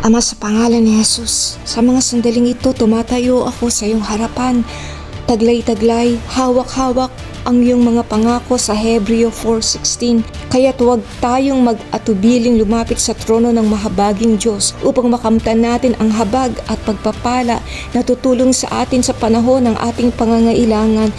Ama, sa pangalan ni Jesus, sa mga sandaling ito, tumatayo ako sa iyong harapan. Taglay-taglay, hawak-hawak ang iyong mga pangako sa Hebreo 4:16. Kaya't huwag tayong mag-atubiling lumapit sa trono ng mahabaging Diyos upang makamtan natin ang habag at pagpapala na tutulong sa atin sa panahon ng ating pangangailangan.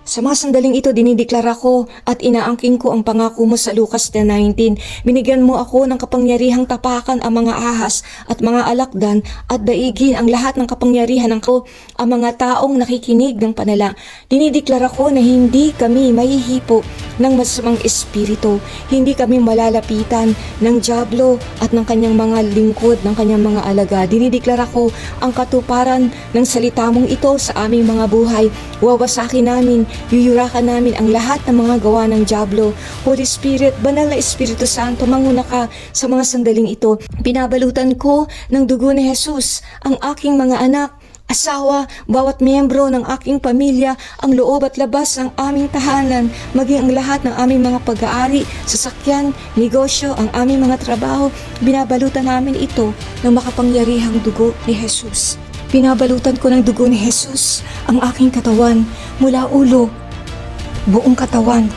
Sa mga sandaling ito, dinideklara ko at inaangking ko ang pangako mo sa Lucas 10:19. Binigyan mo ako ng kapangyarihang tapakan ang mga ahas at mga alakdan at daigin ang lahat ng kapangyarihan ng ko, ang mga taong nakikinig ng panalangin. Dinideklara ko na hindi kami mahihipo ng masamang espiritu. Hindi kami malalapitan ng dyablo at ng kanyang mga lingkod, ng kanyang mga alaga. Dinideklara ko ang katuparan ng salita mong ito sa aming mga buhay. Wawasakin namin, yuyurakan namin ang lahat ng mga gawa ng dyablo. Holy Spirit, Banal na Espiritu Santo, manguna ka sa mga sandaling ito. Pinabalutan ko ng dugo ni Jesus ang aking mga anak, asawa, bawat miyembro ng aking pamilya, ang loob at labas ng aming tahanan, maging ang lahat ng aming mga pag-aari, sasakyan, negosyo, ang aming mga trabaho. Binabalutan namin ito ng makapangyarihang dugo ni Jesus. Pinabalutan ko ng dugo ni Jesus ang aking katawan mula ulo, buong katawan.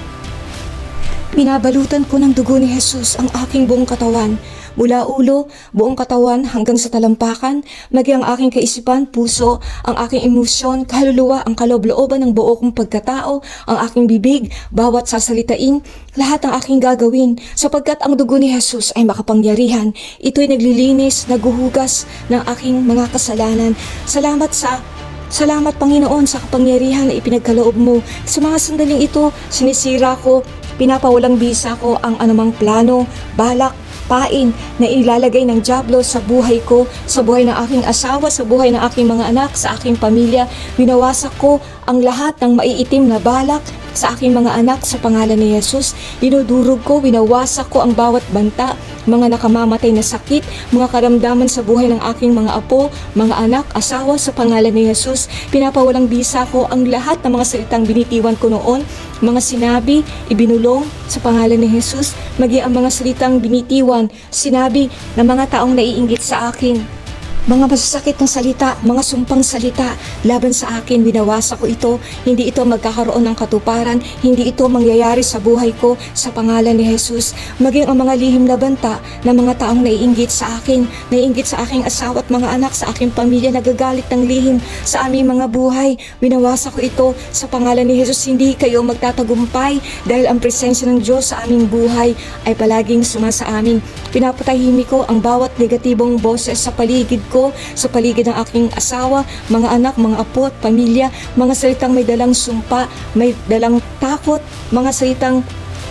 Binabalutan ko ng dugo ni Jesus ang aking buong katawan mula ulo, buong katawan hanggang sa talampakan, maging ang aking kaisipan, puso, ang aking emosyon, kaluluwa, ang kaloob-looban ng buo kong pagkatao, ang aking bibig, bawat sasalitain, lahat ng aking gagawin, sapagkat ang dugo ni Jesus ay makapangyarihan. Ito'y naglilinis, naguhugas ng aking mga kasalanan. Salamat Panginoon sa kapangyarihan na ipinagkaloob mo. Sa mga sandaling ito, sinisira ko, pinapawalang bisa ko ang anumang plano, balak, pain na ilalagay ng dyablo sa buhay ko, sa buhay ng aking asawa, sa buhay ng aking mga anak, sa aking pamilya. Winawasak ko ang lahat ng maiitim na balak sa aking mga anak sa pangalan ni Jesus. Dinudurog ko, winawasak ko ang bawat banta, mga nakamamatay na sakit, mga karamdaman sa buhay ng aking mga apo, mga anak, asawa sa pangalan ni Jesus. Pinapawalang bisa ko ang lahat ng mga salitang binitiwan ko noon, mga sinabi, ibinulong sa pangalan ni Jesus, maging ang mga salitang binitiwan, sinabi ng mga taong naiinggit sa akin. Mga masasakit na salita, mga sumpang salita laban sa akin, binawasa ko ito. Hindi ito magkakaroon ng katuparan, hindi ito mangyayari sa buhay ko sa pangalan ni Jesus. Maging ang mga lihim na banta ng mga taong naiinggit sa akin, naiinggit sa aking asawa at mga anak, sa aking pamilya, nagagalit ng lihim sa aming mga buhay. Binawasa ko ito sa pangalan ni Jesus. Hindi kayo magtatagumpay dahil ang presensya ng Diyos sa aming buhay ay palaging sumasa amin. Pinapatahimik ko ang bawat negatibong boses sa paligid ko, sa paligid ng aking asawa, mga anak, mga apo at pamilya, mga salitang may dalang sumpa, may dalang takot, mga salitang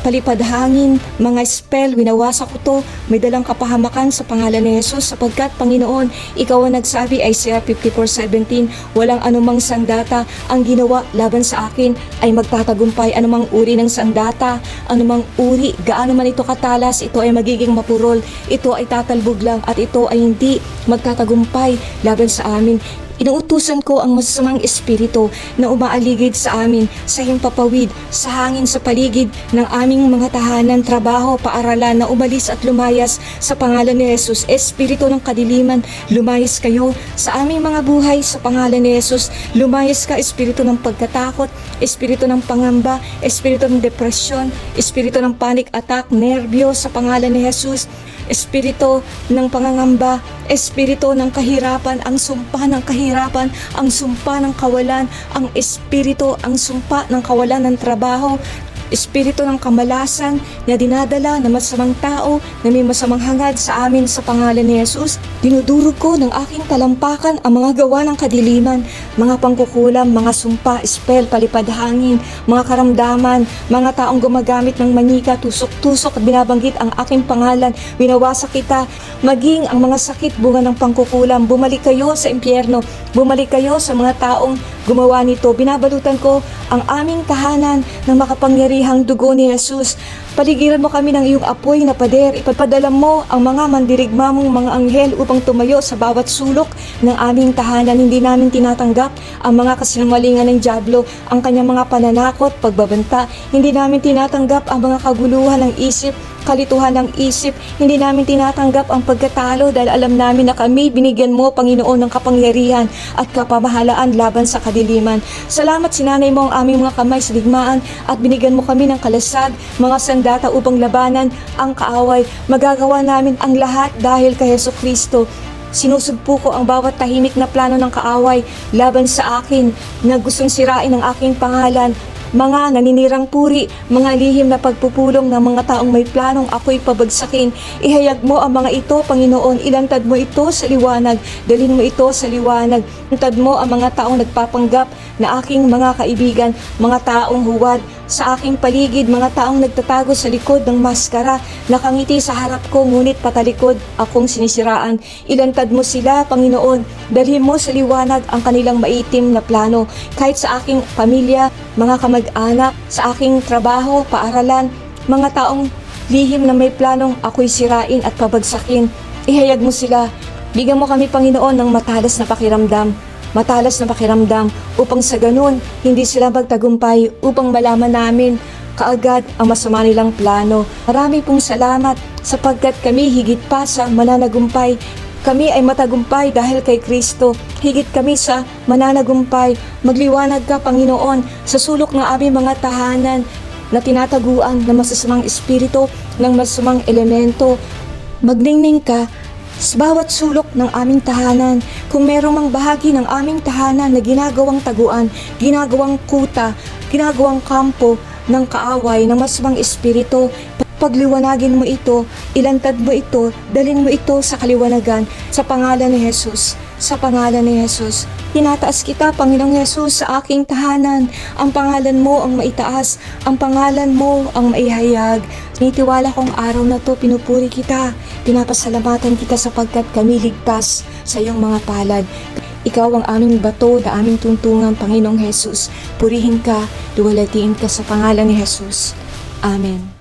palipad hangin, mga spell, winawasa ko to, may dalang kapahamakan sa pangalan ni Jesus, sapagkat Panginoon, ikaw ang nagsabi, Isaiah 54:17, walang anumang sandata ang ginawa laban sa akin ay magtatagumpay. Anumang uri ng sandata, anumang uri, gaano man ito katalas, ito ay magiging mapurol, ito ay tatalbog lang at ito ay hindi magtatagumpay laban sa amin. Inuutusan ko ang masasamang espiritu na umaaligid sa amin, sa himpapawid, sa hangin sa paligid ng aming mga tahanan, trabaho, paaralan na umalis at lumayas sa pangalan ni Jesus. Espiritu ng kadiliman, lumayas kayo sa aming mga buhay sa pangalan ni Jesus. Lumayas ka, espiritu ng pagkatakot, espiritu ng pangamba, espiritu ng depresyon, espiritu ng panic attack, nerbyo sa pangalan ni Jesus. Espiritu ng pangangamba, espiritu ng kahirapan, ang sumpa ng kahirapan, ang sumpa ng kawalan, ang espiritu, ang sumpa ng kawalan ng trabaho, espiritu ng kamalasan na dinadala ng masamang tao na may masamang hangad sa amin sa pangalan ni Jesus. Dinudurog ko ng aking talampakan ang mga gawa ng kadiliman, mga pangkukulam, mga sumpa, spell, palipad hangin, mga karamdaman, mga taong gumagamit ng manika, tusok-tusok at binabanggit ang aking pangalan. Winawasak kita, maging ang mga sakit bunga ng pangkukulam. Bumalik kayo sa impyerno, bumalik kayo sa mga taong gumawa nito. Binabalutan ko ang aming tahanan ng makapangyarihang dugo ni Jesus. Paligiran mo kami ng iyong apoy na pader. Ipapadala mo ang mga mandirigma mong mga anghel upang tumayo sa bawat sulok ng aming tahanan. Hindi namin tinatanggap ang mga kasinungalingan ng dyablo, ang kanyang mga pananakot, pagbabanta. Hindi namin tinatanggap ang mga kaguluhan ng isip, kalituhan ng isip. Hindi namin tinatanggap ang pagkatalo dahil alam namin na kami binigyan mo, Panginoon, ng kapangyarihan at kapamahalaan laban sa kadiliman. Salamat, sinanay mo ang aming mga kamay sa digmaan at binigyan mo kami ng kalasag, mga sandata upang labanan ang kaaway. Magagawa namin ang lahat dahil kay Jesucristo. Sinusugpo ko ang bawat tahimik na plano ng kaaway laban sa akin na gustong sirain ang aking pangalan. Mga naninirang puri, mga lihim na pagpupulong ng mga taong may planong ako'y pabagsakin. Ihayag mo ang mga ito, Panginoon. Ilantad mo ito sa liwanag. Dalhin mo ito sa liwanag. Ilantad mo ang mga taong nagpapanggap na aking mga kaibigan, mga taong huwad sa aking paligid, mga taong nagtatago sa likod ng maskara, nakangiti sa harap ko ngunit patalikod akong sinisiraan. Ilantad mo sila, Panginoon. Dalhin mo sa liwanag ang kanilang maitim na plano. Kahit sa aking pamilya, mga kamag-anak, sa aking trabaho, paaralan, mga taong lihim na may planong ako'y sirain at pabagsakin. Ihayag mo sila. Bigyan mo kami, Panginoon, ng matalas na pakiramdam upang sa ganun hindi sila magtagumpay, upang malaman namin kaagad ang masama nilang plano. Marami pong salamat sapagkat kami higit pa sa mananagumpay. Kami ay matagumpay dahil kay Kristo. Higit kami sa mananagumpay. Magliwanag ka, Panginoon, sa sulok ng aming mga tahanan na tinataguan ng masasamang espiritu, ng masasamang elemento. Magningning ka sa bawat sulok ng aming tahanan. Kung merong mang bahagi ng aming tahanan na ginagawang taguan, ginagawang kuta, ginagawang kampo ng kaaway, ng masamang espiritu, pagliwanagin mo ito, ilantad mo ito, dalhin mo ito sa kaliwanagan, sa pangalan ni Jesus. Sa pangalan ni Jesus. Tinataas kita, Panginoong Jesus, sa aking tahanan. Ang pangalan mo ang maitaas, ang pangalan mo ang maihayag. Nitiwala kong araw na to, pinupuri kita. Pinapasalamatan kita sapagkat kami ligtas sa iyong mga palad. Ikaw ang aming bato na aming tuntungan, Panginoong Jesus. Purihin ka, luwalhatiin ka sa pangalan ni Jesus. Amen.